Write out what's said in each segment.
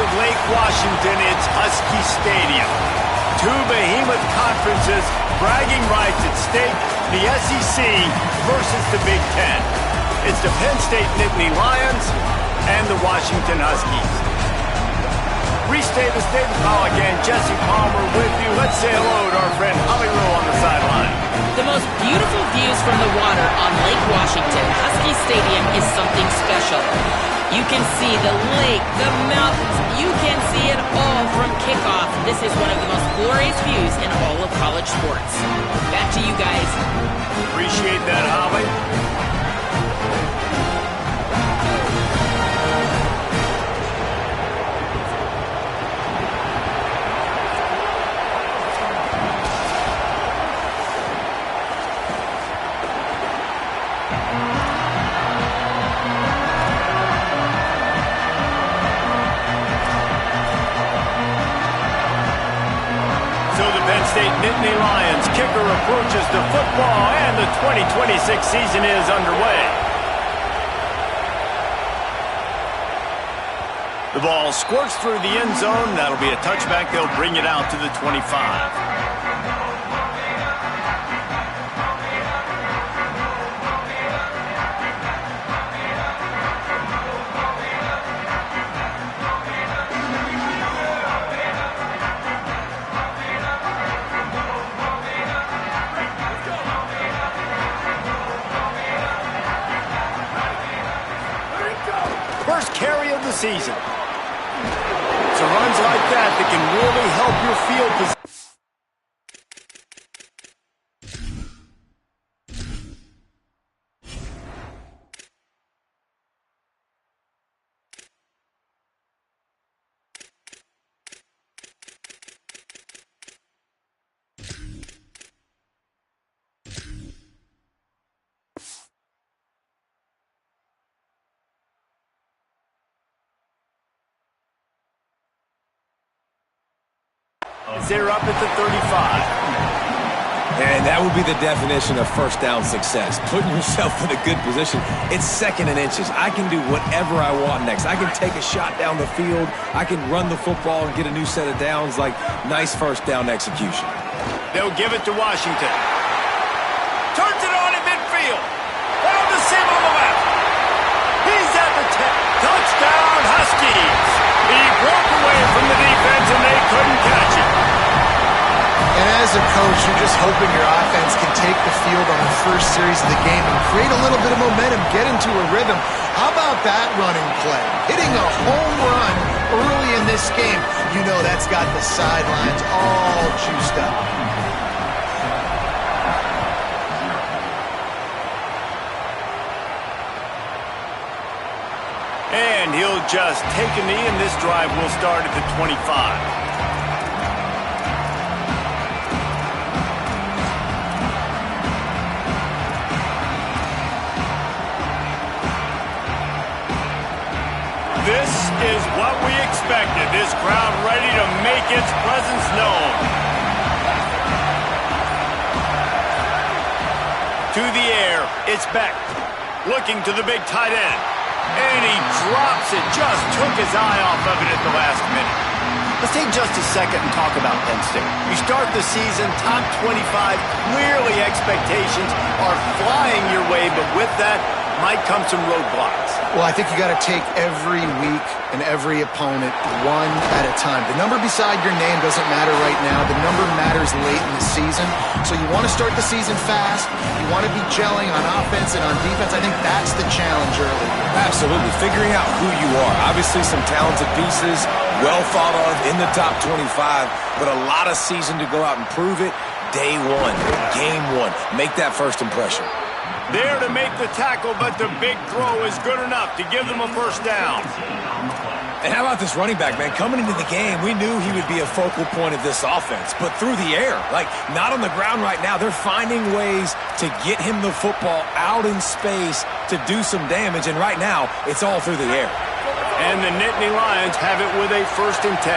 of Lake Washington, it's Husky Stadium. Two behemoth conferences, bragging rights at stake, the SEC versus the Big Ten. It's the Penn State Nittany Lions and the Washington Huskies. Reese Davis, David Pollack, and Jesse Palmer with you. Let's say hello to our friend Holly Rowe on the sideline. The most beautiful views from the water on Lake Washington. Husky Stadium is something special. You can see the lake, the mountains. You can see it all from kickoff. This is one of the most glorious views in all of college sports. Back to you guys. Appreciate that, Holly. Nittany Lions kicker approaches the football, and the 2026 season is underway. The ball squirts through the end zone. That'll be a touchback. They'll bring it out to the 25. First carry of the season. It's runs like that can really help your field position. They're up at the 35. And that would be the definition of first down success. Putting yourself in a good position. It's second and inches. I can do whatever I want next. I can take a shot down the field. I can run the football and get a new set of downs. Like, nice first down execution. They'll give it to Washington. Turns it on in midfield. On the seam on the left. He's at the 10. Touchdown, Huskies. He broke away from the defense, and they couldn't catch it. And as a coach, you're just hoping your offense can take the field on the first series of the game and create a little bit of momentum, get into a rhythm. How about that running play? Hitting a home run early in this game. You know that's got the sidelines all juiced up. And he'll just take a knee, and this drive will start at the 25. This is what we expected. This crowd ready to make its presence known. To the air, it's Beck. Looking to the big tight end. And he drops it. Just took his eye off of it at the last minute. Let's take just a second and talk about Penn State. You start the season top 25. Clearly expectations are flying your way, but with that might come some roadblocks. Well, I think you got to take every week and every opponent one at a time. The number beside your name doesn't matter right now. The number matters late in the season. So you want to start the season fast. You want to be gelling on offense and on defense. I think that's the challenge early. Absolutely. Figuring out who you are. Obviously some talented pieces, well thought of in the top 25, but a lot of season to go out and prove it. Day one, game one. Make that first impression. There to make the tackle, but the big throw is good enough to give them a first down. And how about this running back, man? Coming into the game, we knew he would be a focal point of this offense, but through the air, like not on the ground right now. They're finding ways to get him the football out in space to do some damage, and right now, it's all through the air. And the Nittany Lions have it with a 1st and 10.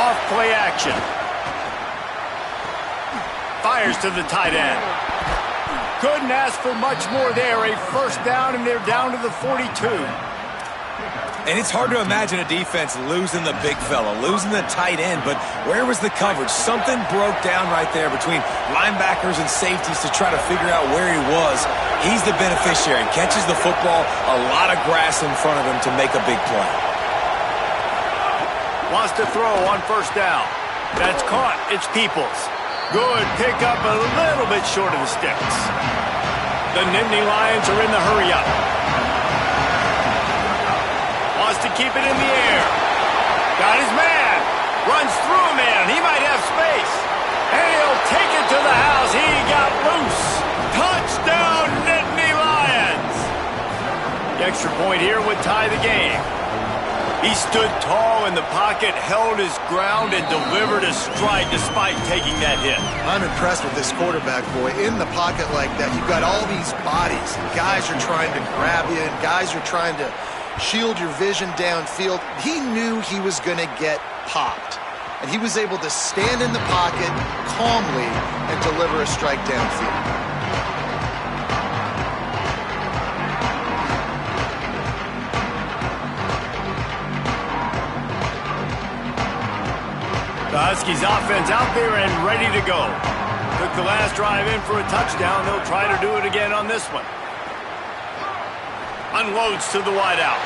Off play action. Fires to the tight end. Couldn't ask for much more there. A first down, and they're down to the 42. And it's hard to imagine a defense losing the big fella, losing the tight end, but where was the coverage? Something broke down right there between linebackers and safeties to try to figure out where he was. He's the beneficiary. Catches the football, a lot of grass in front of him to make a big play. Wants to throw on first down. That's caught. It's Peoples. Good pickup, a little bit short of the sticks. The Nittany Lions are in the hurry-up. Wants to keep it in the air. Got his man. Runs through a man. He might have space. And he'll take it to the house. He got loose. Touchdown, Nittany Lions. The extra point here would tie the game. He stood tall in the pocket, held his ground, and delivered a strike despite taking that hit. I'm impressed with this quarterback, boy. In the pocket like that, you've got all these bodies. Guys are trying to grab you, and guys are trying to shield your vision downfield. He knew he was going to get popped, and he was able to stand in the pocket calmly and deliver a strike downfield. The Huskies offense out there and ready to go. Took the last drive in for a touchdown. They'll try to do it again on this one. Unloads to the wideout.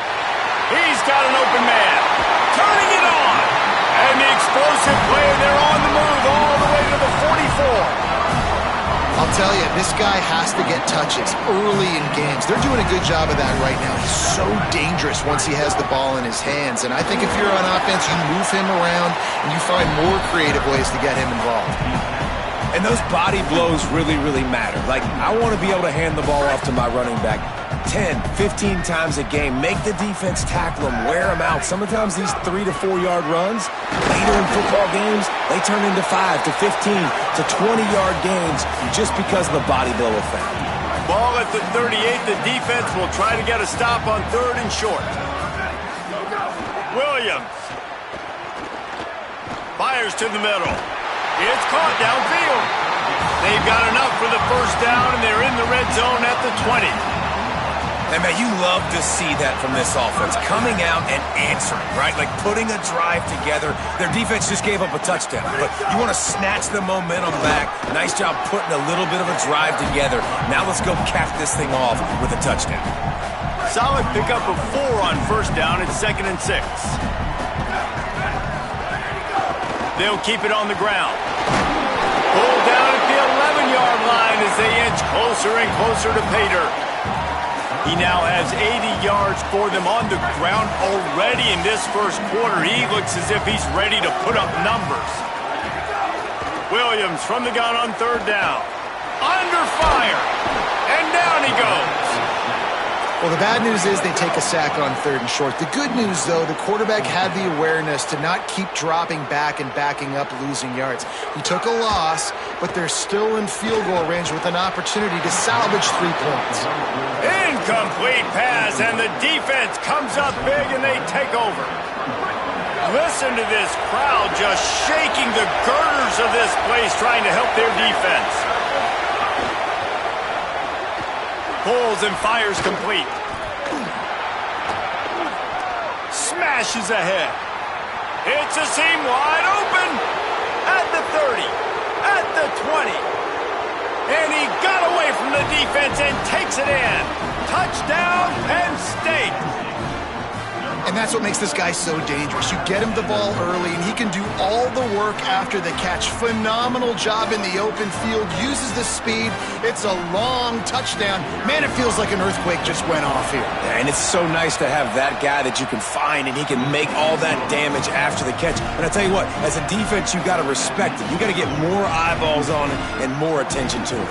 He's got an open man. Turning it on. And the explosive play. They're on the move all the way to the 44. I'll tell you, this guy has to get touches early in games. They're doing a good job of that right now. He's so dangerous once he has the ball in his hands. And I think if you're on offense, you move him around and you find more creative ways to get him involved. And those body blows really, really matter. Like, I want to be able to hand the ball off to my running back 10, 15 times a game. Make the defense tackle him, wear him out. Sometimes these 3 to 4 yard runs, later in football games, they turn into 5 to 15 to 20-yard gains just because of the body blow effect. Ball at the 38. The defense will try to get a stop on 3rd and short. Williams fires to the middle. It's caught downfield. They've got enough for the first down, and they're in the red zone at the 20. And, man, you love to see that from this offense, coming out and answering, right? Like putting a drive together. Their defense just gave up a touchdown, but you want to snatch the momentum back. Nice job putting a little bit of a drive together. Now let's go cap this thing off with a touchdown. Solid pickup of 4 on first down. It's 2nd and 6. They'll keep it on the ground. Pulled down at the 11-yard line as they inch closer and closer to pay dirt. He now has 80 yards for them on the ground already in this first quarter. He looks as if he's ready to put up numbers. Williams from the gun on 3rd down. Under fire. And down he goes. Well, the bad news is they take a sack on 3rd and short. The good news, though, the quarterback had the awareness to not keep dropping back and backing up, losing yards. He took a loss, but they're still in field goal range with an opportunity to salvage 3 points. Incomplete pass, and the defense comes up big, and they take over. Listen to this crowd just shaking the girders of this place, trying to help their defense. Pulls and fires complete. Smashes ahead. It's a seam wide open at the 30, at the 20. And he got away from the defense and takes it in. Touchdown, Penn State. And that's what makes this guy so dangerous. You get him the ball early, and he can do all the work after the catch. Phenomenal job in the open field. Uses the speed. It's a long touchdown. Man, it feels like an earthquake just went off here. Yeah, and it's so nice to have that guy that you can find, and he can make all that damage after the catch. And I tell you what, as a defense, you got to respect it. You got to get more eyeballs on it and more attention to it.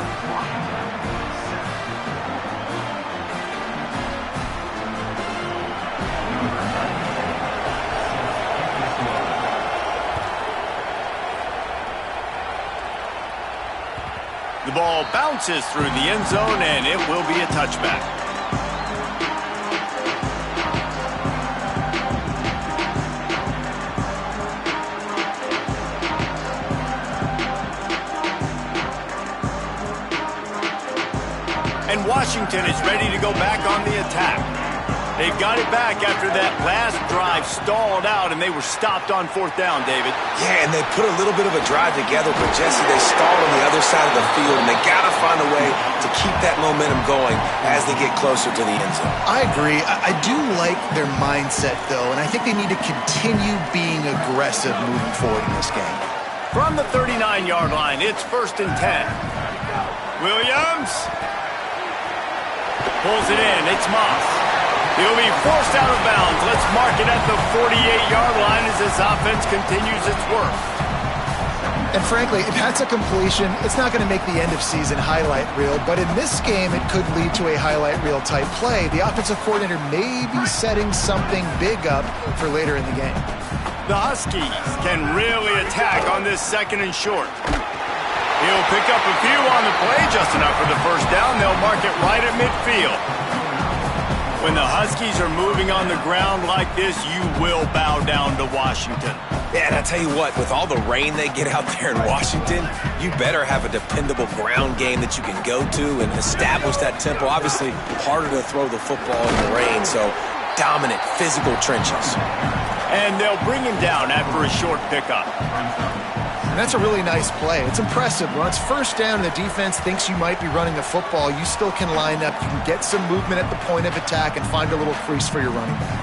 The ball bounces through the end zone, and it will be a touchback. And Washington is ready to go back on the attack. They've got it back after that last drive stalled out, and they were stopped on 4th down, David. Yeah, and they put a little bit of a drive together, but, Jesse, they stalled on the other side of the field, and they got to find a way to keep that momentum going as they get closer to the end zone. I agree. I do like their mindset, though, and I think they need to continue being aggressive moving forward in this game. From the 39-yard line, it's 1st and 10. Williams pulls it in. It's Moss. He'll be forced out of bounds. Let's mark it at the 48-yard line as this offense continues its work. And frankly, if that's a completion, it's not going to make the end-of-season highlight reel, but in this game, it could lead to a highlight reel type play. The offensive coordinator may be setting something big up for later in the game. The Huskies can really attack on this 2nd and short. He'll pick up a few on the play, just enough for the 1st down. They'll mark it right at midfield. When the Huskies are moving on the ground like this, you will bow down to Washington. Yeah, and I tell you what, with all the rain they get out there in Washington, you better have a dependable ground game that you can go to and establish that tempo. Obviously, harder to throw the football in the rain, so dominant, physical trenches. And they'll bring him down after a short pickup. And that's a really nice play. It's impressive. When it's 1st down and the defense thinks you might be running the football, you still can line up. You can get some movement at the point of attack and find a little crease for your running back.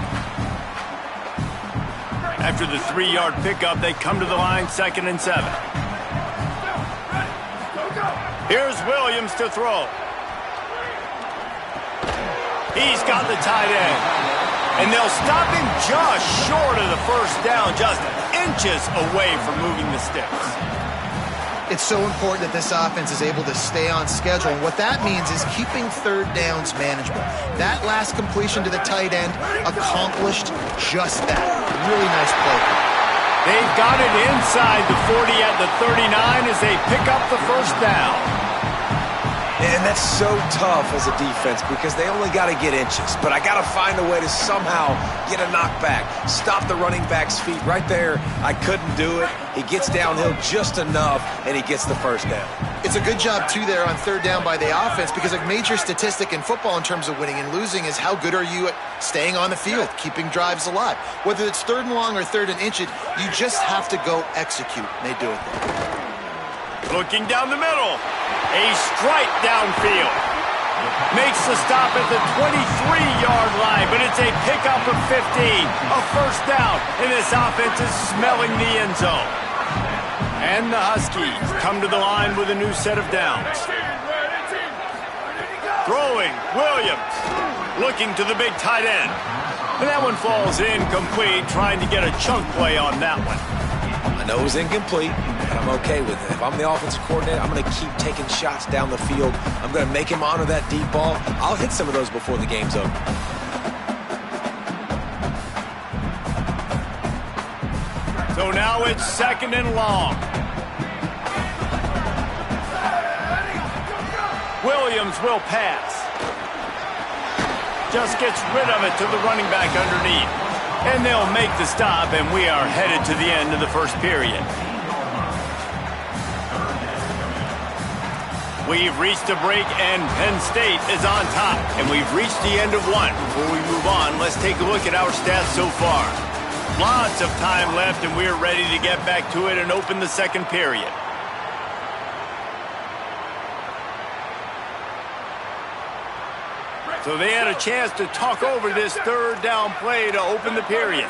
After the 3-yard pickup, they come to the line 2nd and 7. Here's Williams to throw. He's got the tight end. And they'll stop him just short of the 1st down, just inches away from moving the sticks. It's so important that this offense is able to stay on schedule, and what that means is keeping 3rd downs manageable. That last completion to the tight end accomplished just that. Really nice play. They've got it inside the 40 at the 39 as they pick up the 1st down. And that's so tough as a defense because they only got to get inches. But I got to find a way to somehow get a knockback, stop the running back's feet right there. I couldn't do it. He gets downhill just enough, and he gets the 1st down. It's a good job, too, there on 3rd down by the offense because a major statistic in football in terms of winning and losing is how good are you at staying on the field, keeping drives alive. Whether it's 3rd and long or 3rd and inch, you just have to go execute, and they do it there. Looking down the middle. A strike downfield. Makes the stop at the 23-yard line, but it's a pickup of 15. A 1st down, and this offense is smelling the end zone. And the Huskies come to the line with a new set of downs. Throwing, Williams. Looking to the big tight end. And that one falls incomplete, trying to get a chunk play on that one. I know it was incomplete, but I'm okay with it. If I'm the offensive coordinator, I'm going to keep taking shots down the field. I'm going to make him honor that deep ball. I'll hit some of those before the game's over. So now it's 2nd and long. Williams will pass. Just gets rid of it to the running back underneath. And they'll make the stop, and we are headed to the end of the 1st period. We've reached a break, and Penn State is on top. And we've reached the end of one. Before we move on, let's take a look at our stats so far. Lots of time left, and we're ready to get back to it and open the 2nd period. So they had a chance to talk over this 3rd down play to open the period.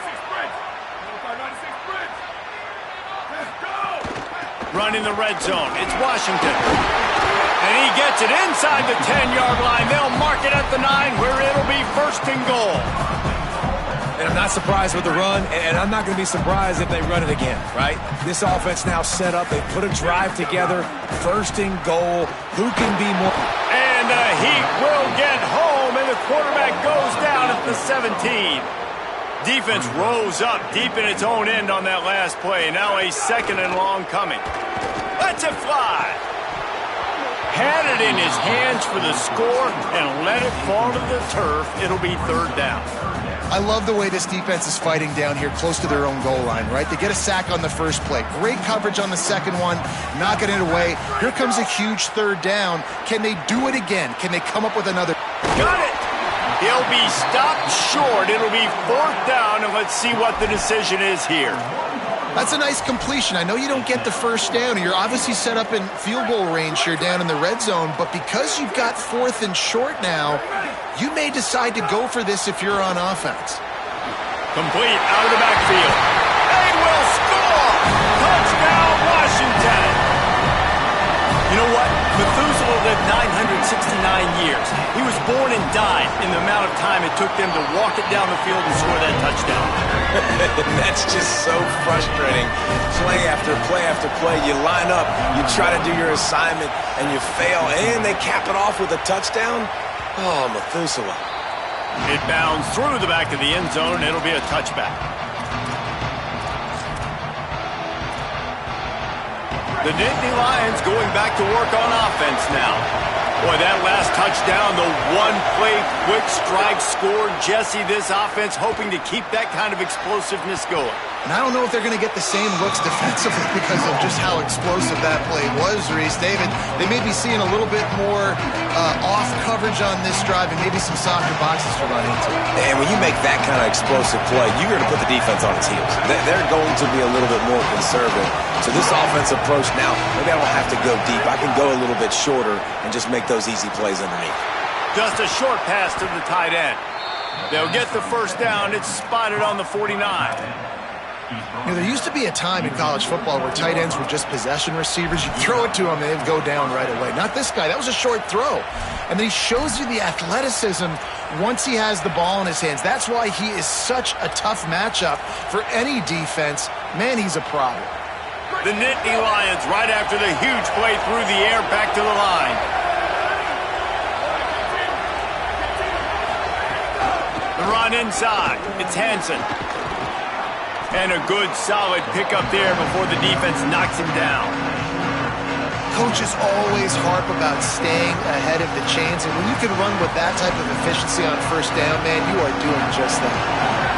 Running the red zone. It's Washington. And he gets it inside the 10-yard line. They'll mark it at the 9 where it'll be 1st and goal. And I'm not surprised with the run, and I'm not going to be surprised if they run it again, right? This offense now set up. They put a drive together. 1st and goal. Who can be more? And the Heat will get home, and the quarterback goes down at the 17. Defense rose up deep in its own end on that last play. Now a 2nd and long coming. Lets it fly. Had it in his hands for the score and let it fall to the turf. It'll be 3rd down. I love the way this defense is fighting down here close to their own goal line, right? They get a sack on the 1st play. Great coverage on the 2nd one, knocking it away. Here comes a huge 3rd down. Can they do it again? Can they come up with another? Got it! He'll be stopped short. It'll be 4th down, and let's see what the decision is here. That's a nice completion. I know you don't get the first down. You're obviously set up in field goal range here down in the red zone, but because you've got 4th and short now, you may decide to go for this if you're on offense. Complete out of the backfield. They will score! Touchdown, Washington! You know what? Methuselah lived 969 years. He was born and died in the amount of time it took them to walk it down the field and score that touchdown. That's just so frustrating. Play after play after play. You line up, you try to do your assignment, and you fail, and they cap it off with a touchdown? Oh, Methuselah. It bounds through the back of the end zone, and it'll be a touchback. The Nittany Lions going back to work on offense now. Boy, that last touchdown, the one-play quick strike scored. Jesse, this offense hoping to keep that kind of explosiveness going. And I don't know if they're going to get the same looks defensively because of just how explosive that play was, Reese. David, they may be seeing a little bit more off coverage on this drive and maybe some softer boxes to run into. And when you make that kind of explosive play, you're going to put the defense on its heels. They're going to be a little bit more conservative. So this offense approach now, maybe I don't have to go deep. I can go a little bit shorter and just make those easy plays underneath. Just a short pass to the tight end. They'll get the first down. It's spotted on the 49. You know, there used to be a time in college football where tight ends were just possession receivers. You throw it to them, and they'd go down right away. Not this guy. That was a short throw. And then he shows you the athleticism once he has the ball in his hands. That's why he is such a tough matchup for any defense. Man, he's a problem. The Nittany Lions right after the huge play through the air back to the line. The run inside. It's Hansen. And a good, solid pickup there before the defense knocks him down. Coaches always harp about staying ahead of the chains, and when you can run with that type of efficiency on first down, man, you are doing just that.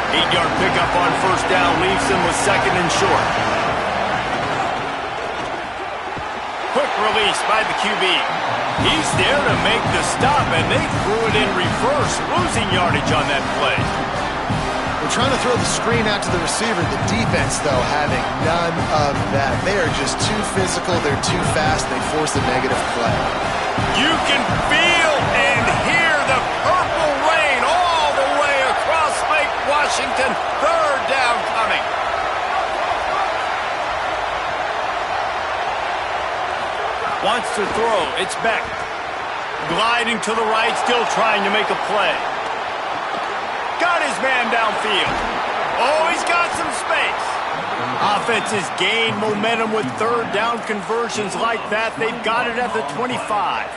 8-yard pickup on first down leaves him with 2nd and short. Quick release by the QB. He's there to make the stop, and they threw it in reverse, losing yardage on that play. We're trying to throw the screen out to the receiver. The defense, though, having none of that. They are just too physical. They're too fast. They force a negative play. You can feel and hear the purple rain all the way across Lake Washington. 3rd down coming. Wants to throw. It's Beck. Gliding to the right, still trying to make a play. Got his man downfield. Oh, he's got some space. Offenses gain momentum with 3rd down conversions like that. They've got it at the 25.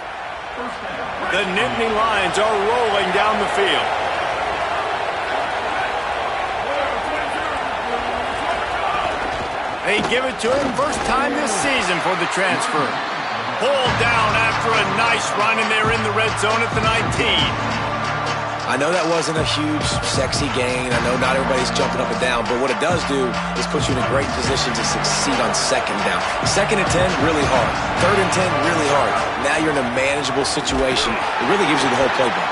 The Nittany Lions are rolling down the field. They give it to him first time this season for the transfer. Pulled down after a nice run, and they're in the red zone at the 19. I know that wasn't a huge, sexy gain. I know not everybody's jumping up and down, but what it does do is put you in a great position to succeed on 2nd down. 2nd and 10, really hard. 3rd and 10, really hard. Now you're in a manageable situation. It really gives you the whole playbook.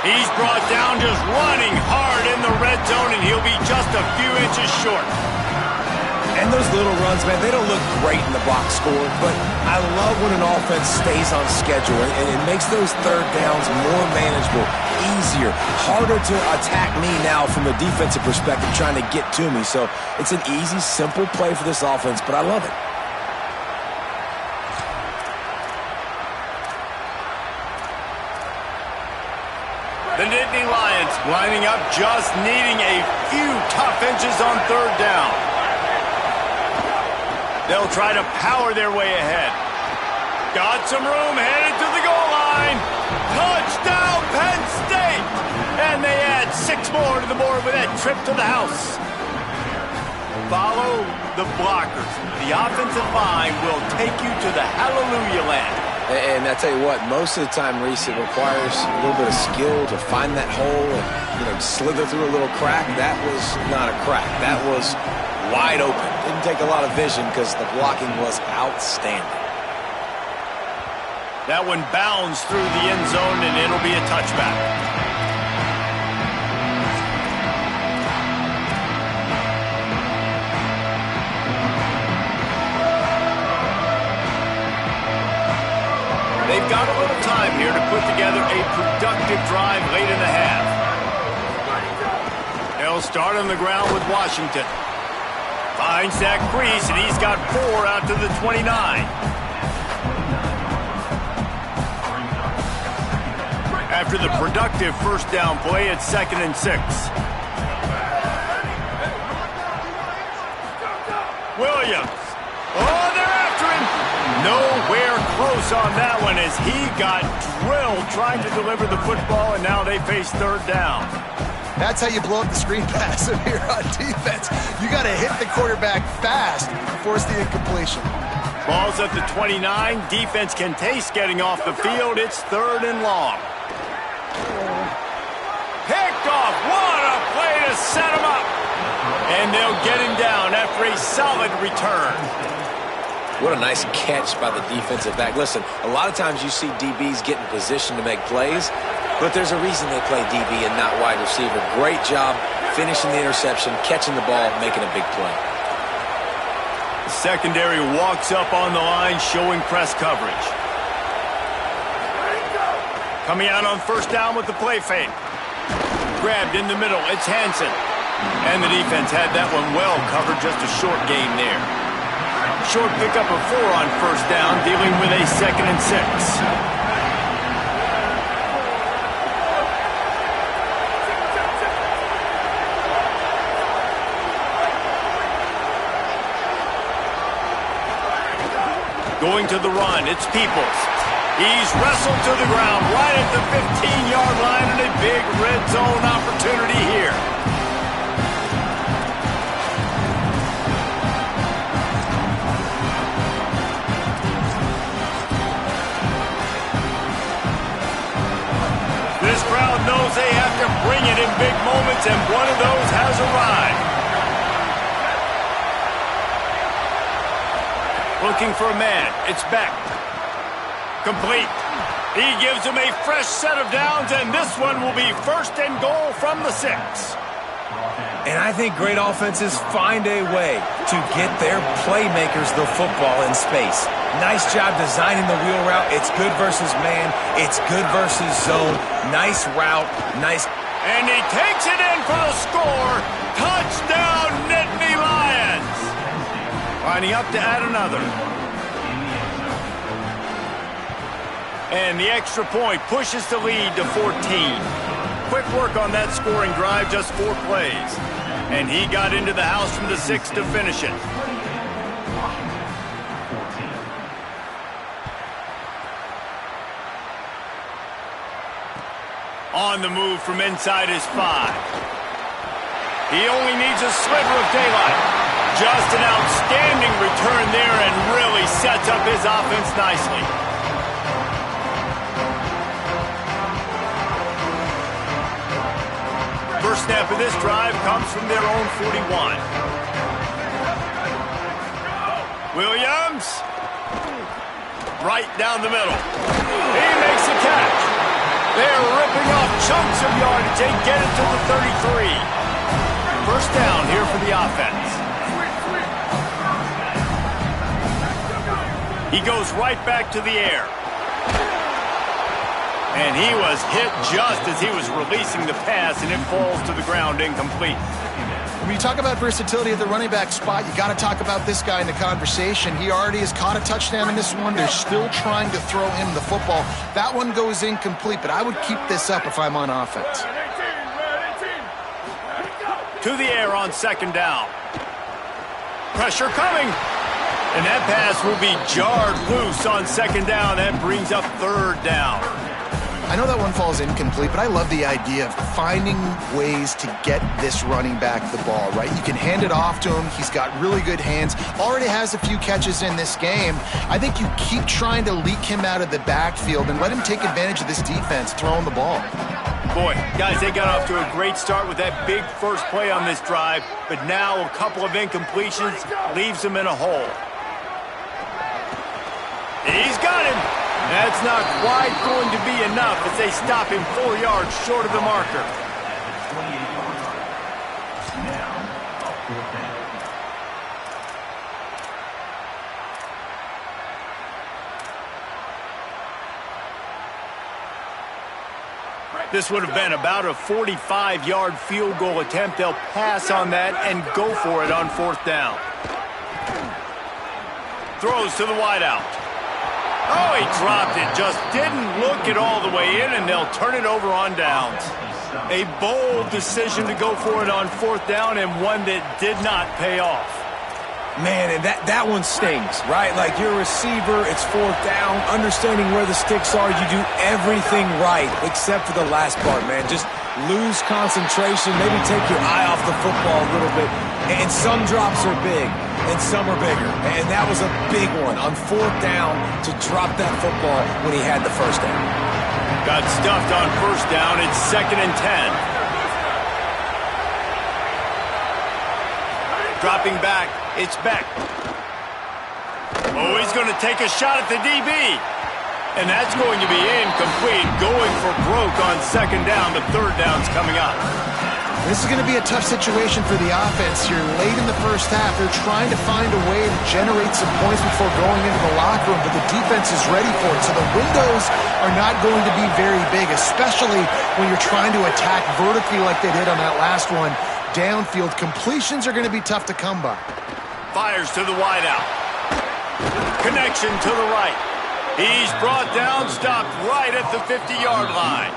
He's brought down just running hard in the red zone, and he'll be just a few inches short. And those little runs, man, they don't look great in the box score, but I love when an offense stays on schedule, and it makes those 3rd downs more manageable, easier, harder to attack me now from the defensive perspective trying to get to me. So it's an easy, simple play for this offense, but I love it. The Nittany Lions lining up, just needing a few tough inches on 3rd down. They'll try to power their way ahead. Got some room, headed to the goal line. Touchdown, Penn State! And they add 6 more to the board with that trip to the house. Follow the blockers. The offensive line will take you to the hallelujah land. And I tell you what, most of the time, Reese, it requires a little bit of skill to find that hole and, slither through a little crack. That was not a crack. That was wide open. Didn't take a lot of vision because the blocking was outstanding. That one bounds through the end zone, and it'll be a touchback. They'll start on the ground with Washington. Finds that crease, and he's got 4 out to the 29. After the productive first down play, it's 2nd and 6. Williams. Oh, they're after him. Nowhere close on that one as he got drilled trying to deliver the football, and now they face 3rd down. That's how you blow up the screen pass here on defense. You got to hit the quarterback fast to force the incompletion. Ball's at the 29. Defense can taste getting off the field. It's 3rd and long. Picked off. What a play to set him up. And they'll get him down after a solid return. What a nice catch by the defensive back. Listen, a lot of times you see DBs get in position to make plays, but there's a reason they play DB and not wide receiver. Great job finishing the interception, catching the ball, making a big play. The secondary walks up on the line, showing press coverage. Coming out on 1st down with the play fake. Grabbed in the middle. It's Hansen. And the defense had that one well covered. Just a short gain there. Short pickup of 4 on 1st down, dealing with a 2nd and 6. Going to the run, it's Peoples. He's wrestled to the ground right at the 15-yard line, and a big red zone opportunity here. This crowd knows they have to bring it in big moments, and one of those has arrived. Looking for a man. It's Beck. Complete. He gives him a fresh set of downs, and this one will be 1st and goal from the 6. And I think great offenses find a way to get their playmakers the football in space. Nice job designing the wheel route. It's good versus man. It's good versus zone. Nice route. Nice. And he takes it in for the score. Touchdown, Nittany Lions. Lining up to add another. And the extra point pushes the lead to 14. Quick work on that scoring drive, just 4 plays. And he got into the house from the 6 to finish it. On the move from inside his 5. He only needs a sliver of daylight. Just an outstanding return there and really sets up his offense nicely. First snap of this drive comes from their own 41. Williams. Right down the middle. He makes the catch. They're ripping off chunks of yardage. They get it to the 33. First down here for the offense. He goes right back to the air. And he was hit just as he was releasing the pass, and it falls to the ground incomplete. When you talk about versatility at the running back spot, you got to talk about this guy in the conversation. He already has caught a touchdown in this one. They're still trying to throw him the football. That one goes incomplete, but I would keep this up if I'm on offense. To the air on 2nd down. Pressure coming. And that pass will be jarred loose on 2nd down. That brings up 3rd down. I know that one falls incomplete, but I love the idea of finding ways to get this running back the ball, right? You can hand it off to him. He's got really good hands. Already has a few catches in this game. I think you keep trying to leak him out of the backfield and let him take advantage of this defense throwing the ball. Boy, guys, they got off to a great start with that big first play on this drive, but now a couple of incompletions leaves them in a hole. He's got him. That's not quite going to be enough as they stop him 4 yards short of the marker. This would have been about a 45-yard field goal attempt. They'll pass on that and go for it on 4th down. Throws to the wideout. Oh, he dropped it. Just didn't look it all the way in, and they'll turn it over on downs. A bold decision to go for it on 4th down, and one that did not pay off. Man, and that one stings, right? Like, you're a receiver, it's 4th down, understanding where the sticks are, you do everything right, except for the last part, man. Just lose concentration, maybe take your eye off the football a little bit. And some drops are big, and some are bigger. And that was a big one on 4th down to drop that football when he had the first down. Got stuffed on 1st down, it's 2nd and 10. Dropping back, it's Beck. Oh, he's going to take a shot at the DB. And that's going to be incomplete, going for broke on 2nd down. The 3rd down's coming up. This is going to be a tough situation for the offense here. Late in the first half, they're trying to find a way to generate some points before going into the locker room, but the defense is ready for it. So the windows are not going to be very big, especially when you're trying to attack vertically like they did on that last one. Downfield completions are going to be tough to come by. Fires to the wideout. Connection to the right. He's brought down, stopped right at the 50-yard line.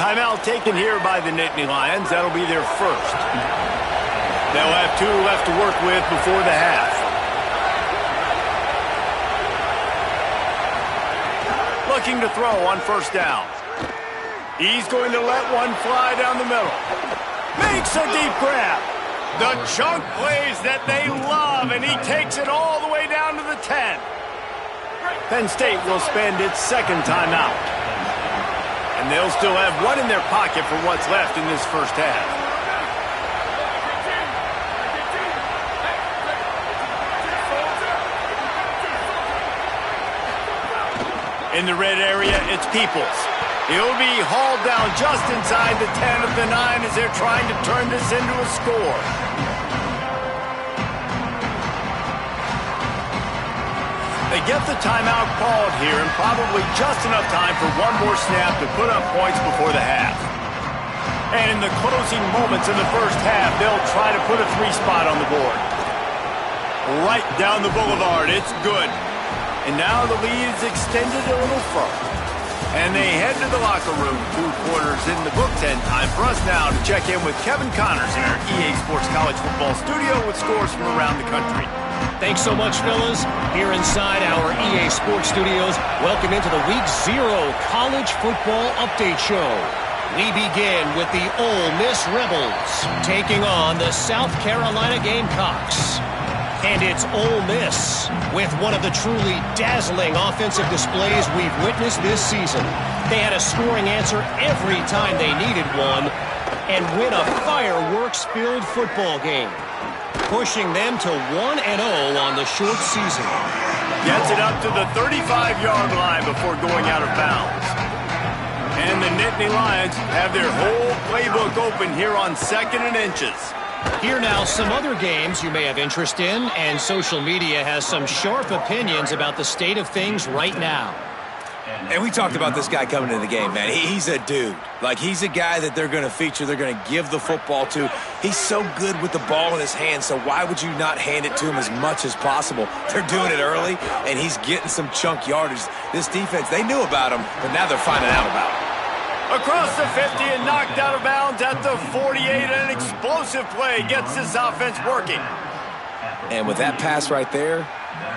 Timeout taken here by the Nittany Lions. That'll be their first. They'll have 2 left to work with before the half. Looking to throw on 1st down. He's going to let one fly down the middle. Makes a deep grab. The chunk plays that they love, and he takes it all the way down to the 10. Penn State will spend its 2nd timeout. And they'll still have one in their pocket for what's left in this first half. In the red area, it's Peoples. He'll be hauled down just inside the 10 of the 9 as they're trying to turn this into a score. They get the timeout called here, and probably just enough time for one more snap to put up points before the half. And in the closing moments of the first half, they'll try to put a 3 spot on the board. Right down the boulevard, it's good. And now the lead's extended a little further. And they head to the locker room. 2 quarters in the books, and time for us now to check in with Kevin Connors in our EA Sports College Football studio with scores from around the country. Thanks so much, fellas. Here inside our EA Sports studios, welcome into the Week 0 College Football Update Show. We begin with the Ole Miss Rebels taking on the South Carolina Gamecocks. And it's Ole Miss with one of the truly dazzling offensive displays we've witnessed this season. They had a scoring answer every time they needed one and win a fireworks-filled football game, pushing them to 1-0 on the short season. Gets it up to the 35-yard line before going out of bounds. And the Nittany Lions have their whole playbook open here on 2nd and inches. Here now, some other games you may have interest in, and social media has some sharp opinions about the state of things right now. And we talked about this guy coming into the game, man. He's a dude. Like, he's a guy that they're going to feature, they're going to give the football to. He's so good with the ball in his hand, so why would you not hand it to him as much as possible? They're doing it early, and he's getting some chunk yardage. This defense, they knew about him, but now they're finding out about him. Across the 50 and knocked out of bounds at the 48. An explosive play gets this offense working. And with that pass right there,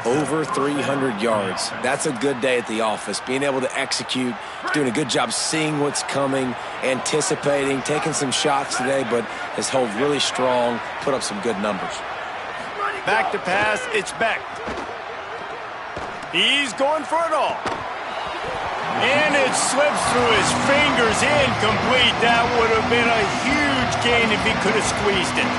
over 300 yards. That's a good day at the office. Being able to execute, doing a good job seeing what's coming, anticipating, taking some shots today, but has held really strong, put up some good numbers. Back to pass, it's Beck. He's going for it all. And it slips through his fingers, incomplete. That would have been a huge gain if he could have squeezed it.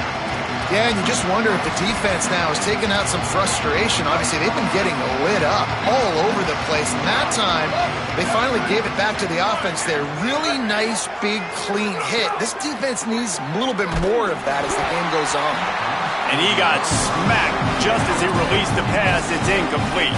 Yeah, and you just wonder if the defense now is taking out some frustration. Obviously, they've been getting lit up all over the place. And that time, they finally gave it back to the offense there. Really nice, big, clean hit. This defense needs a little bit more of that as the game goes on. And he got smacked just as he released the pass. It's incomplete.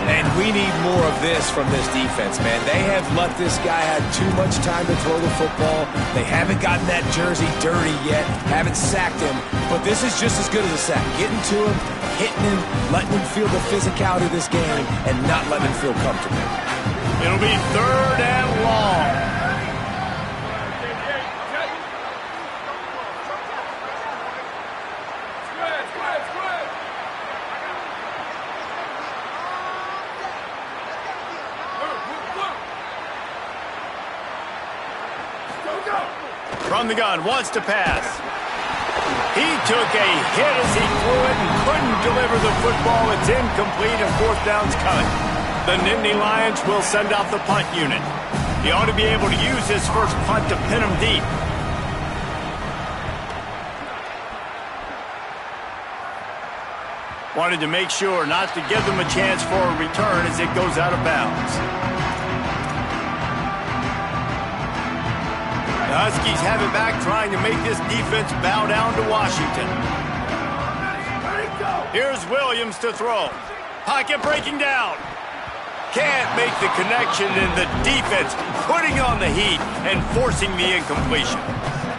And we need more of this from this defense, man. They have let this guy have too much time to throw the football. They haven't gotten that jersey dirty yet, haven't sacked him. But this is just as good as a sack. Getting to him, hitting him, letting him feel the physicality of this game, and not letting him feel comfortable. It'll be 3rd and long. From the gun, wants to pass. He took a hit as he threw it and couldn't deliver the football. It's incomplete and 4th down's coming. The Nittany Lions will send out the punt unit. He ought to be able to use his first punt to pin him deep. Wanted to make sure not to give them a chance for a return as it goes out of bounds. The Huskies have it back, trying to make this defense bow down to Washington. Here's Williams to throw. Pocket breaking down. Can't make the connection, and the defense putting on the heat and forcing the incompletion.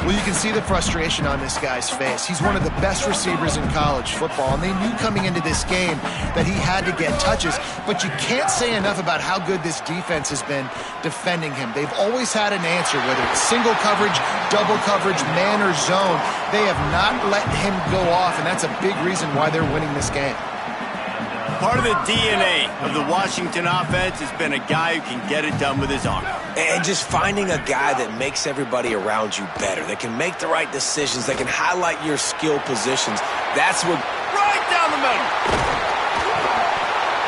Well, you can see the frustration on this guy's face. He's one of the best receivers in college football, and they knew coming into this game that he had to get touches, but you can't say enough about how good this defense has been defending him. They've always had an answer, whether it's single coverage, double coverage, man or zone. They have not let him go off, and that's a big reason why they're winning this game. Part of the DNA of the Washington offense has been a guy who can get it done with his arm. And just finding a guy that makes everybody around you better, that can make the right decisions, that can highlight your skill positions. That's what... Right down the middle.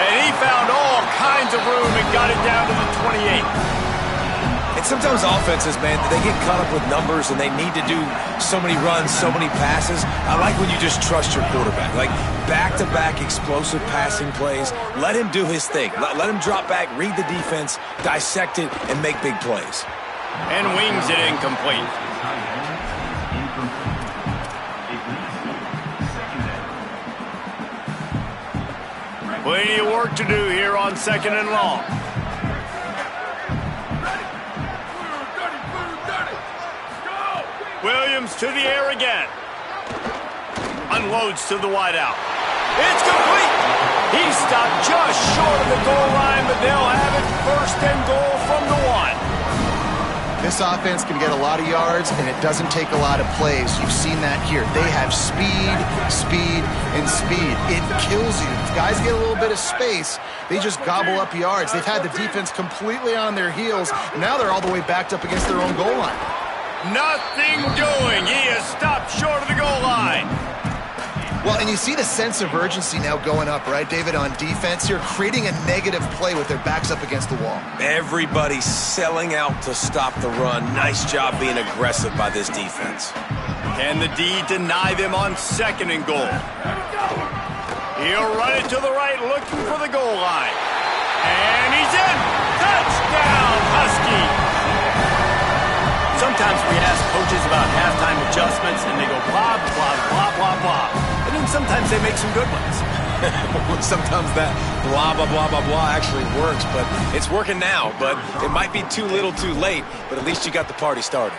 And he found all kinds of room and got it down to the 28. And sometimes offenses, man, they get caught up with numbers and they need to do so many runs, so many passes. I like when you just trust your quarterback. Like back-to-back explosive passing plays. Let him do his thing. Let him drop back, read the defense, dissect it, and make big plays. And wings it incomplete. Plenty of work to do here on 2nd and long. Williams to the air again. Unloads to the wideout. It's complete. He stopped just short of the goal line, but they'll have it 1st and goal from the 1. This offense can get a lot of yards, and it doesn't take a lot of plays. You've seen that here. They have speed, speed, and speed. It kills you. If guys get a little bit of space, they just gobble up yards. They've had the defense completely on their heels, and now they're all the way backed up against their own goal line. Nothing doing. He is stopped short of the goal line. Well, and you see the sense of urgency now going up, right, David, on defense here, creating a negative play with their backs up against the wall. Everybody's selling out to stop the run. Nice job being aggressive by this defense. Can the D deny them on 2nd and goal? He'll run it to the right, looking for the goal line. And he's in. Touchdown, Husky. Sometimes we ask coaches about halftime adjustments, and they go blah, blah, blah, blah, blah. And then sometimes they make some good ones. Sometimes that blah, blah, blah, blah, blah actually works, but it's working now. But it might be too little too late, but at least you got the party started.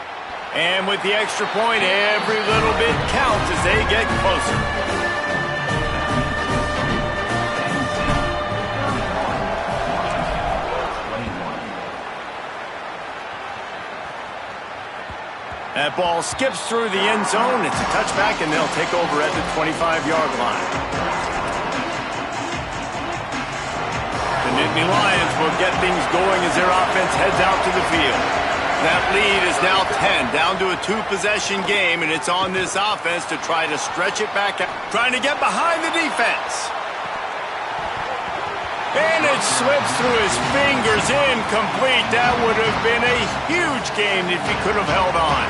And with the extra point, every little bit counts as they get closer. That ball skips through the end zone. It's a touchback, and they'll take over at the 25-yard line. The Nittany Lions will get things going as their offense heads out to the field. That lead is now 10, down to a 2-possession game, and it's on this offense to try to stretch it back out, trying to get behind the defense. And it slips through his fingers, incomplete. That would have been a huge game if he could have held on.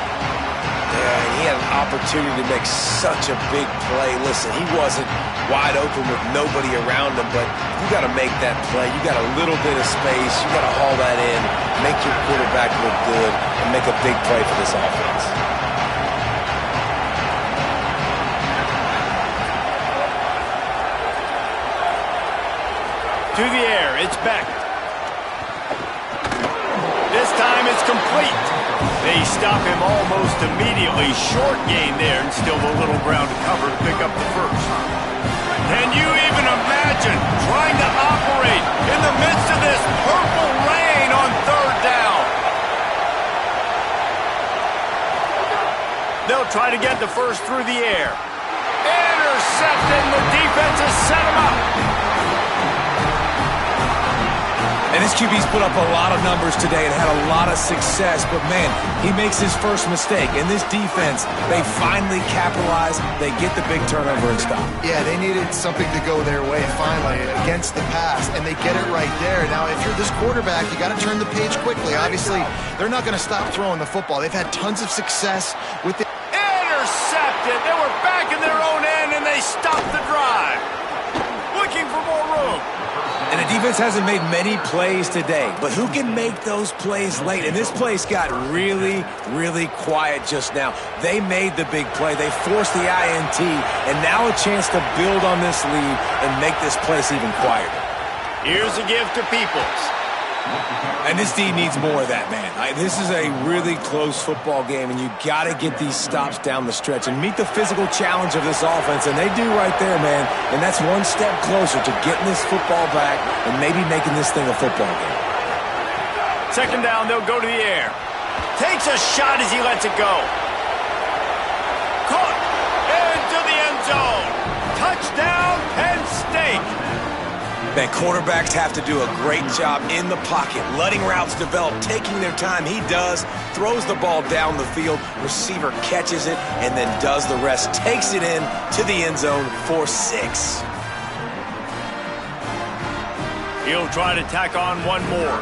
Yeah, he had an opportunity to make such a big play. Listen, he wasn't wide open with nobody around him, but you got to make that play. You got a little bit of space. You got to haul that in, make your quarterback look good, and make a big play for this offense. To the air, it's Beck. This time it's complete. They stop him almost immediately. Short gain there and still a little ground to cover to pick up the first. Can you even imagine trying to operate in the midst of this purple rain on third down? They'll try to get the first through the air. Intercepted, and the defense has set him up. And this QB's put up a lot of numbers today and had a lot of success, but man, he makes his first mistake. And this defense, they finally capitalize, they get the big turnover and stop. Yeah, they needed something to go their way finally against the pass, and they get it right there. Now, if you're this quarterback, you got to turn the page quickly. Obviously, they're not going to stop throwing the football. They've had tons of success with it. Intercepted. They were back in their own end, and they stopped the drive. Looking for more room. And the defense hasn't made many plays today, but who can make those plays late? And this place got really, really quiet just now. They made the big play. They forced the INT, and now a chance to build on this lead and make this place even quieter. Here's a gift to Peoples. And this D needs more of that, man. This is a really close football game, and you got to get these stops down the stretch and meet the physical challenge of this offense, and they do right there, man. And that's one step closer to getting this football back and maybe making this thing a football game. Second down, they'll go to the air. Takes a shot as he lets it go. Caught into the end zone. Touchdown, Penn State. Man, quarterbacks have to do a great job in the pocket, letting routes develop, taking their time. He does, throws the ball down the field, receiver catches it, and then does the rest, takes it in to the end zone for 6. He'll try to tack on one more.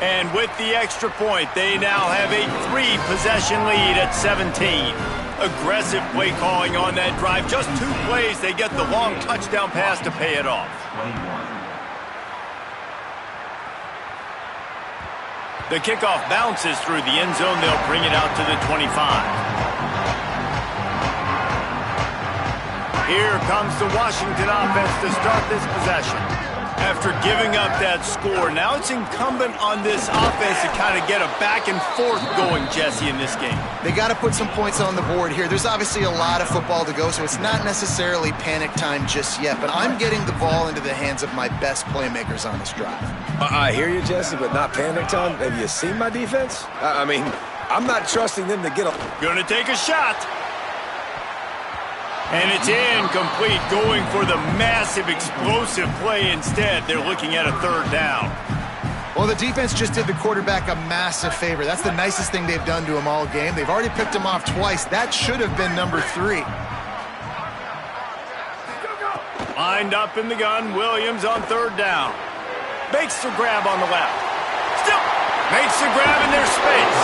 And with the extra point, they now have a 3-possession lead at 17. Aggressive play calling on that drive. Just 2 plays, they get the long touchdown pass to pay it off. The kickoff bounces through the end zone. They'll bring it out to the 25. Here comes the Washington offense to start this possession. After giving up that score, now it's incumbent on this offense to kind of get a back and forth going, Jesse, in this game. They got to put some points on the board here. There's obviously a lot of football to go, so it's not necessarily panic time just yet, but I'm getting the ball into the hands of my best playmakers on this drive. I hear you, Jesse, but not panic time. Have you seen my defense? I mean, I'm not trusting them to get a... Gonna take a shot. And it's incomplete, going for the massive explosive play instead. They're looking at a third down. Well, the defense just did the quarterback a massive favor. That's the nicest thing they've done to him all game. They've already picked him off twice. That should have been number 3. Lined up in the gun, Williams on third down. Makes the grab on the left. Still makes the grab in their space.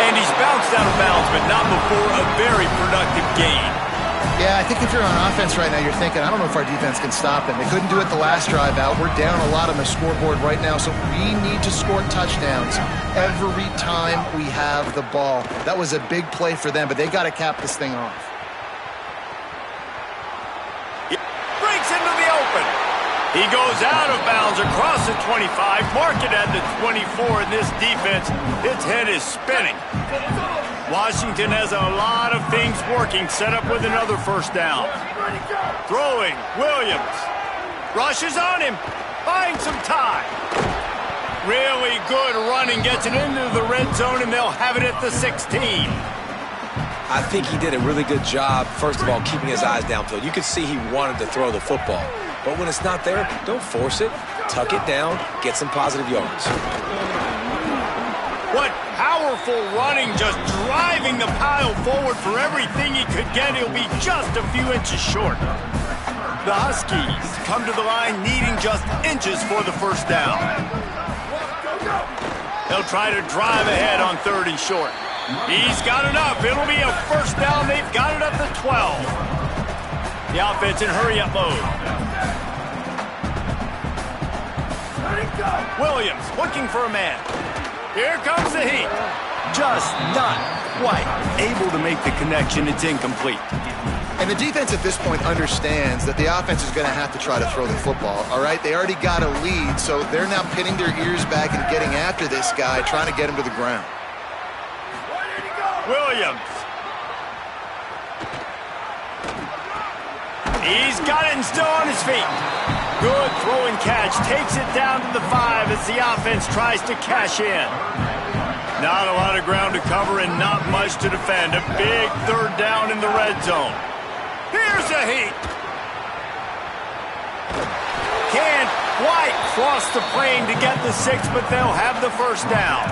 And he's bounced out of bounds, but not before a very productive gain. Yeah, I think if you're on offense right now, you're thinking, I don't know if our defense can stop them. They couldn't do it the last drive out. We're down a lot on the scoreboard right now, so we need to score touchdowns every time we have the ball. That was a big play for them, but they got to cap this thing off. He breaks into the open. He goes out of bounds across the 25, mark it at the 24, and this defense, its head is spinning. Washington has a lot of things working, set up with another first down. Throwing, Williams. Rushes on him, buying some time. Really good running, gets it into the red zone, and they'll have it at the 16. I think he did a really good job, first of all, keeping his eyes downfield. You could see he wanted to throw the football. But when it's not there, don't force it. Tuck it down, get some positive yards. What powerful running, just driving the pile forward for everything he could get. He'll be just a few inches short. The Huskies come to the line needing just inches for the first down. They'll try to drive ahead on third and short. He's got enough. It'll be a first down. They've got it at the 12. The offense in hurry-up mode. Williams looking for a man. Here comes the heat. Just not quite able to make the connection. It's incomplete. And the defense at this point understands that the offense is going to have to try to throw the football, all right? They already got a lead, so they're now pinning their ears back and getting after this guy, trying to get him to the ground. Williams. He's got it and still on his feet. Good throw and catch. Takes it down to the 5 as the offense tries to cash in. Not a lot of ground to cover and not much to defend. A big third down in the red zone. Here's a heat. Can't quite cross the plane to get the 6, but they'll have the first down.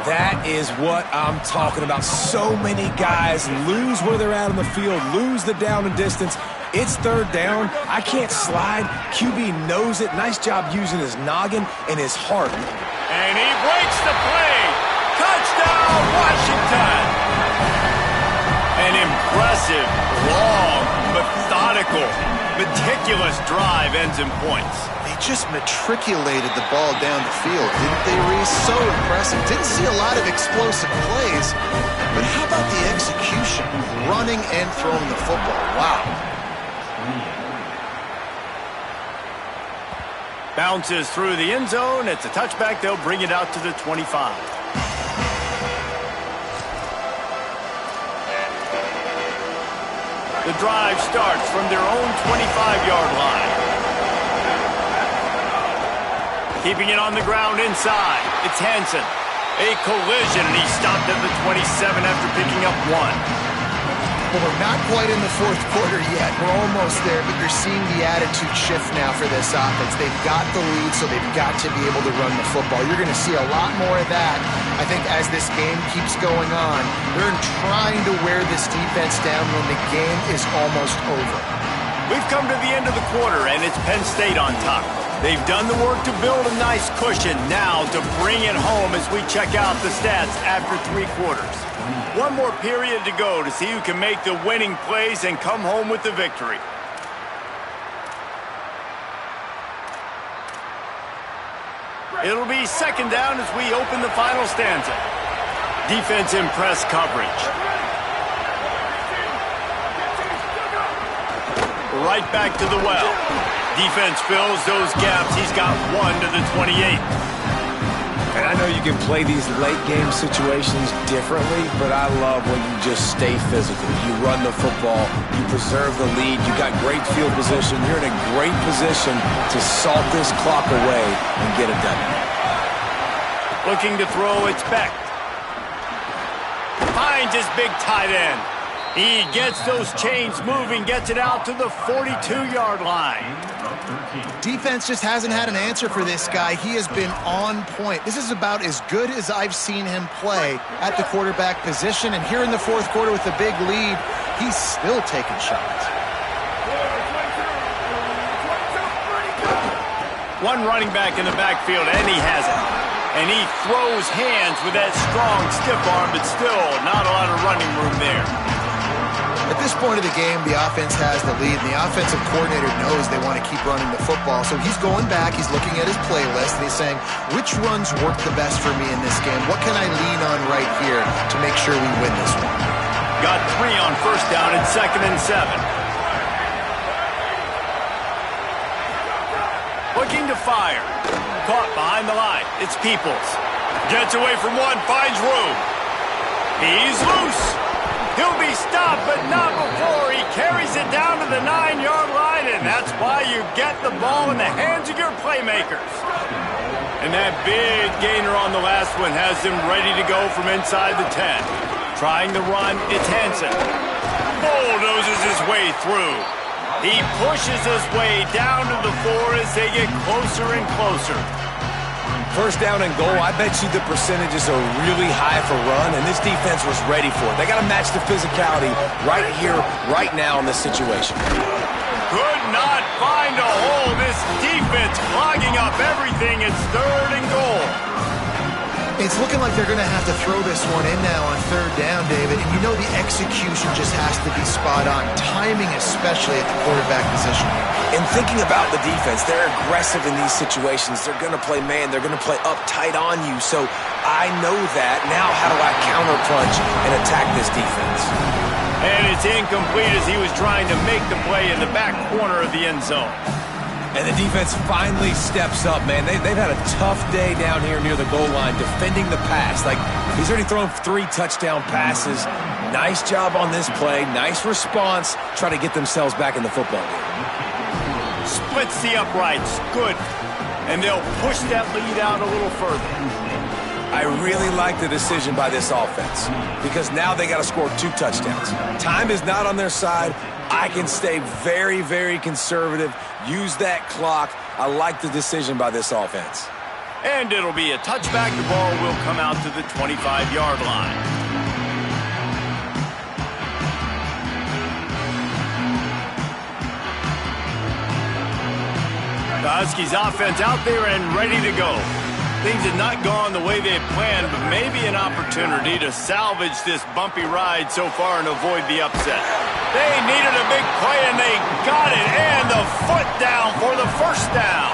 That is what I'm talking about. So many guys lose where they're at on the field, lose the down and distance. It's third down. I can't slide. QB knows it. Nice job using his noggin and his heart. And he breaks the play. Touchdown, Washington. An impressive, long, methodical, meticulous drive ends in points. They just matriculated the ball down the field, didn't they, Reese? So impressive. Didn't see a lot of explosive plays, but how about the execution? Running and throwing the football. Wow. Bounces through the end zone. It's a touchback. They'll bring it out to the 25. The drive starts from their own 25-yard line. Keeping it on the ground inside. It's Hansen. A collision, and he stopped at the 27 after picking up 1. Well, we're not quite in the fourth quarter yet. We're almost there, but you're seeing the attitude shift now for this offense. They've got the lead, so they've got to be able to run the football. You're going to see a lot more of that, I think, as this game keeps going on. They're trying to wear this defense down when the game is almost over. We've come to the end of the quarter, and it's Penn State on top. They've done the work to build a nice cushion. Now to bring it home as we check out the stats after 3 quarters. One more period to go to see who can make the winning plays and come home with the victory. It'll be second down as we open the final stanza. Defense in press coverage. Right back to the well. Defense fills those gaps. He's got 1 to the 28. And I know you can play these late game situations differently, but I love when you just stay physical. You run the football, you preserve the lead, you got great field position, you're in a great position to salt this clock away and get it done. Looking to throw, it's Beck. Finds his big tight end. He gets those chains moving, gets it out to the 42-yard line. Defense just hasn't had an answer for this guy. He has been on point. This is about as good as I've seen him play at the quarterback position. And here in the fourth quarter with a big lead, he's still taking shots. One running back in the backfield, and he has it. And he throws hands with that strong, stiff arm, but still not a lot of running room there. At this point of the game, the offense has the lead, and the offensive coordinator knows they want to keep running the football. So he's going back, he's looking at his playlist, and he's saying, which runs work the best for me in this game? What can I lean on right here to make sure we win this one? Got 3 on first down and 2nd and 7. Looking to fire. Caught behind the line. It's Peoples. Gets away from one, finds room. He's loose. He'll be stopped, but not before he carries it down to the 9-yard line, and that's why you get the ball in the hands of your playmakers. And that big gainer on the last one has him ready to go from inside the 10. Trying the run, it's Hansen. Bulldozes his way through. He pushes his way down to the 4 as they get closer and closer. First down and goal, I bet you the percentages are really high for run, and this defense was ready for it. They got to match the physicality right here, right now in this situation. Could not find a hole. This defense clogging up everything. It's 3rd and goal. It's looking like they're going to have to throw this one in now on 3rd down, David. And you know the execution just has to be spot on. Timing especially at the quarterback position. And thinking about the defense, they're aggressive in these situations. They're going to play man. They're going to play up tight on you. So I know that. Now how do I counterpunch and attack this defense? And it's incomplete as he was trying to make the play in the back corner of the end zone. And the defense finally steps up, man. They've had a tough day down here near the goal line defending the pass. Like, he's already thrown 3 touchdown passes. Nice job on this play. Nice response. Try to get themselves back in the football game. Splits the uprights. Good. And they'll push that lead out a little further. I really like the decision by this offense because now they got to score 2 touchdowns. Time is not on their side. I can stay very, very conservative. Use that clock. I like the decision by this offense. And it'll be a touchback. The ball will come out to the 25-yard line. The Huskies offense out there and ready to go. Things had not gone the way they had planned, but maybe an opportunity to salvage this bumpy ride so far and avoid the upset. They needed a big play, and they got it, and the foot down for the first down.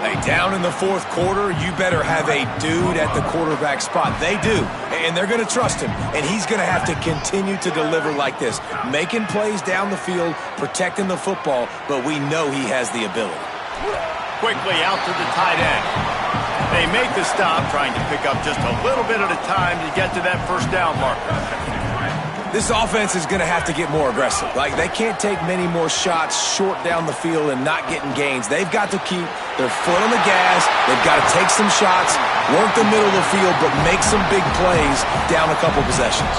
Hey, down in the 4th quarter, you better have a dude at the quarterback spot. They do, and they're going to trust him, and he's going to have to continue to deliver like this, making plays down the field, protecting the football, but we know he has the ability. Quickly out to the tight end. They make the stop, trying to pick up just a little bit at a time to get to that first down marker. This offense is going to have to get more aggressive. Like, they can't take many more shots short down the field and not getting gains. They've got to keep their foot on the gas. They've got to take some shots, work the middle of the field, but make some big plays down a couple possessions.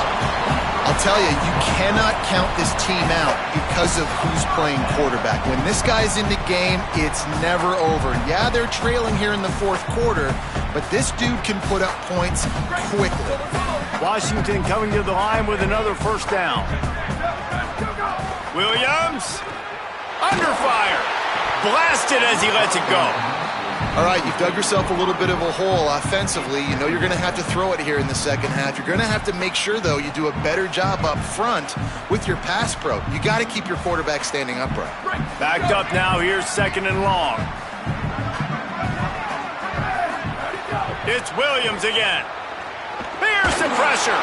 I'll tell you, you cannot count this team out because of who's playing quarterback. When this guy's in the game, it's never over. Yeah, they're trailing here in the 4th quarter, but this dude can put up points quickly. Washington coming to the line with another first down. Williams, under fire. Blasted as he lets it go. All right, you've dug yourself a little bit of a hole offensively. You know you're going to have to throw it here in the second half. You're going to have to make sure, though, you do a better job up front with your pass pro. You got to keep your quarterback standing upright. Backed up now. Here's 2nd and long. It's Williams again. Here's some pressure.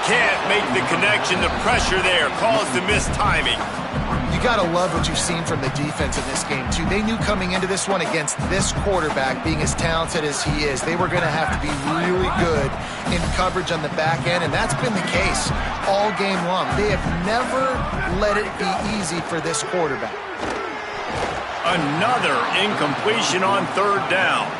Can't make the connection. The pressure there caused the missed timing. You got to love what you've seen from the defense in this game, too. They knew coming into this one against this quarterback, being as talented as he is, they were going to have to be really good in coverage on the back end, and that's been the case all game long. They have never let it be easy for this quarterback. Another incompletion on 3rd down.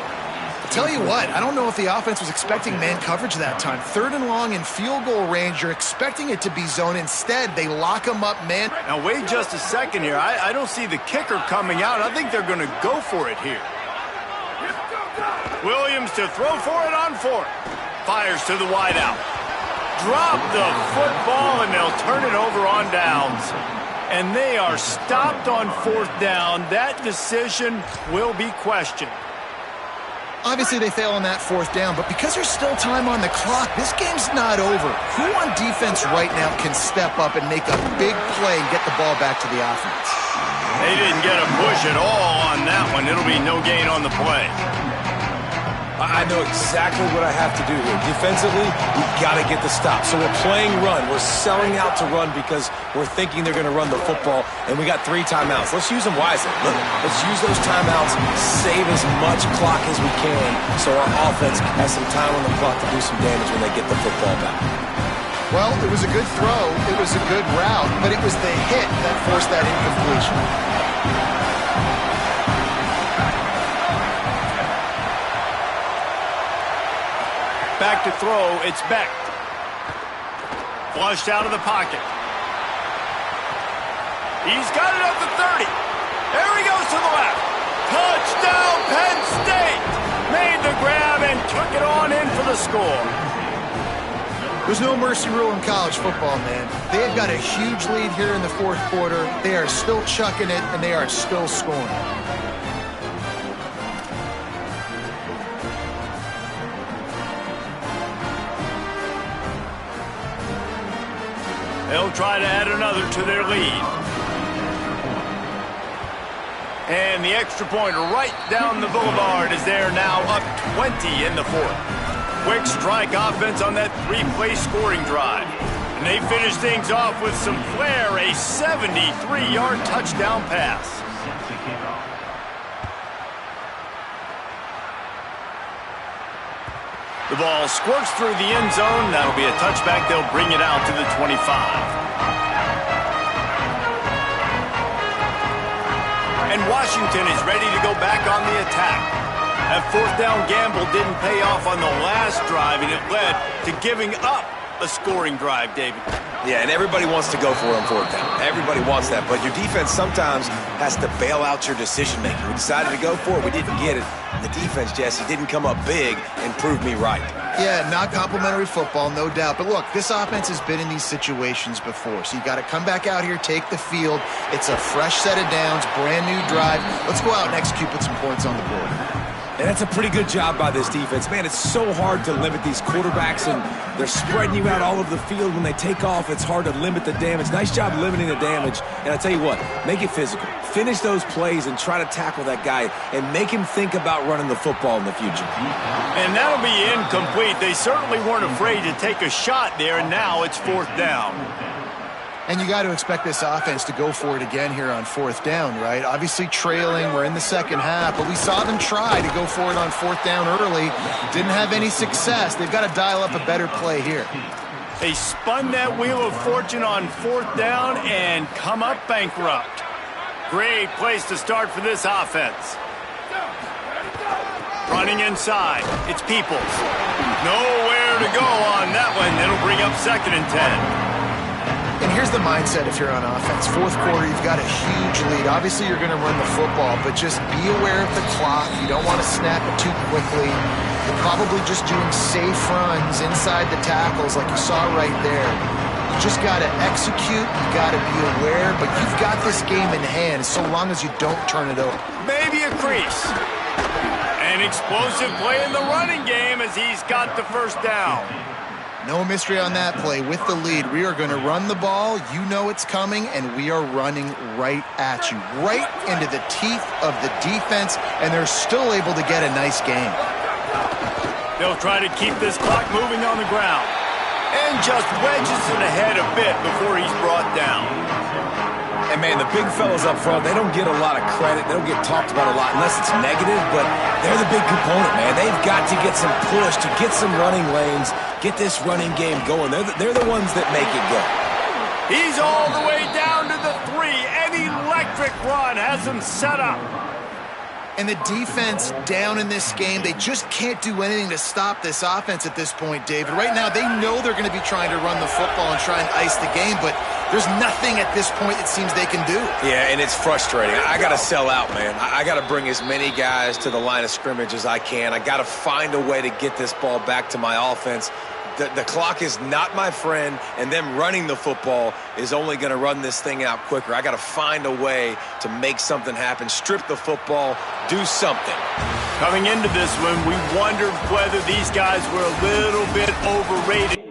Tell you what, I don't know if the offense was expecting man coverage that time. 3rd and long in field goal range, you're expecting it to be zone. Instead, they lock him up, man. Now, wait just a second here. I don't see the kicker coming out. I think they're going to go for it here. Williams to throw for it on 4th. Fires to the wideout. Drop the football, and they'll turn it over on downs. And they are stopped on 4th down. That decision will be questioned. Obviously, they fail on that 4th down, but because there's still time on the clock, this game's not over. Who on defense right now can step up and make a big play and get the ball back to the offense? They didn't get a push at all on that one. It'll be no gain on the play. I know exactly what I have to do here. Defensively, we've got to get the stop. So we're playing run. We're selling out to run because we're thinking they're going to run the football, and we got 3 timeouts. Let's use them wisely. Look, let's use those timeouts, save as much clock as we can so our offense has some time on the clock to do some damage when they get the football back. Well, it was a good throw. It was a good route, but it was the hit that forced that incompletion. Back to throw, it's Beck. Flushed out of the pocket. He's got it up to 30. There he goes to the left. Touchdown, Penn State! Made the grab and took it on in for the score. There's no mercy rule in college football, man. They've got a huge lead here in the 4th quarter. They are still chucking it, and they are still scoring. They'll try to add another to their lead. And the extra point right down the boulevard is there now, up 20 in the 4th. Quick strike offense on that 3-play scoring drive. And they finish things off with some flair, a 73-yard touchdown pass. The ball squirts through the end zone. That'll be a touchback. They'll bring it out to the 25. And Washington is ready to go back on the attack. That fourth down gamble didn't pay off on the last drive, and it led to giving up a scoring drive, David. Yeah, and everybody wants to go for it on fourth down. Everybody wants that, but your defense sometimes has to bail out your decision-making. We decided to go for it. We didn't get it. And the defense, Jesse, didn't come up big and prove me right. Yeah, not complimentary football, no doubt. But look, this offense has been in these situations before, so you got to come back out here, take the field. It's a fresh set of downs, brand new drive. Let's go out and execute, put some points on the board. And that's a pretty good job by this defense. Man, it's so hard to limit these quarterbacks, and they're spreading you out all over the field. When they take off, it's hard to limit the damage. Nice job limiting the damage. And I tell you what, make it physical. Finish those plays and try to tackle that guy and make him think about running the football in the future. And that'll be incomplete. They certainly weren't afraid to take a shot there, and now it's fourth down. And you got to expect this offense to go for it again here on fourth down, right? Obviously trailing, we're in the second half, but we saw them try to go for it on fourth down early. Didn't have any success. They've got to dial up a better play here. They spun that wheel of fortune on fourth down and come up bankrupt. Great place to start for this offense. Running inside, it's Peoples. Nowhere to go on that one. It'll bring up 2nd and 10. And here's the mindset if you're on offense. Fourth quarter, you've got a huge lead. Obviously, you're going to run the football, but just be aware of the clock. You don't want to snap it too quickly. You're probably just doing safe runs inside the tackles like you saw right there. You just got to execute. You got to be aware, but you've got this game in hand so long as you don't turn it over. Maybe a crease. An explosive play in the running game as he's got the first down. No mystery on that play. With the lead, we are going to run the ball. You know it's coming, and we are running right at you, right into the teeth of the defense, and they're still able to get a nice game. They'll try to keep this clock moving on the ground, and just wedges it ahead a bit before he's brought down. And, man, the big fellas up front, they don't get a lot of credit. They don't get talked about a lot unless it's negative, but they're the big component, man. They've got to get some push, to get some running lanes, get this running game going. They're the ones that make it go. He's all the way down to the 3. An electric run has him set up. And the defense down in this game, they just can't do anything to stop this offense at this point, David. Right now, they know they're going to be trying to run the football and try and ice the game, but there's nothing at this point it seems they can do. Yeah, and it's frustrating. I got to sell out, man. I got to bring as many guys to the line of scrimmage as I can. I got to find a way to get this ball back to my offense. The clock is not my friend, and them running the football is only going to run this thing out quicker. I got to find a way to make something happen, strip the football, do something. Coming into this one, we wondered whether these guys were a little bit overrated.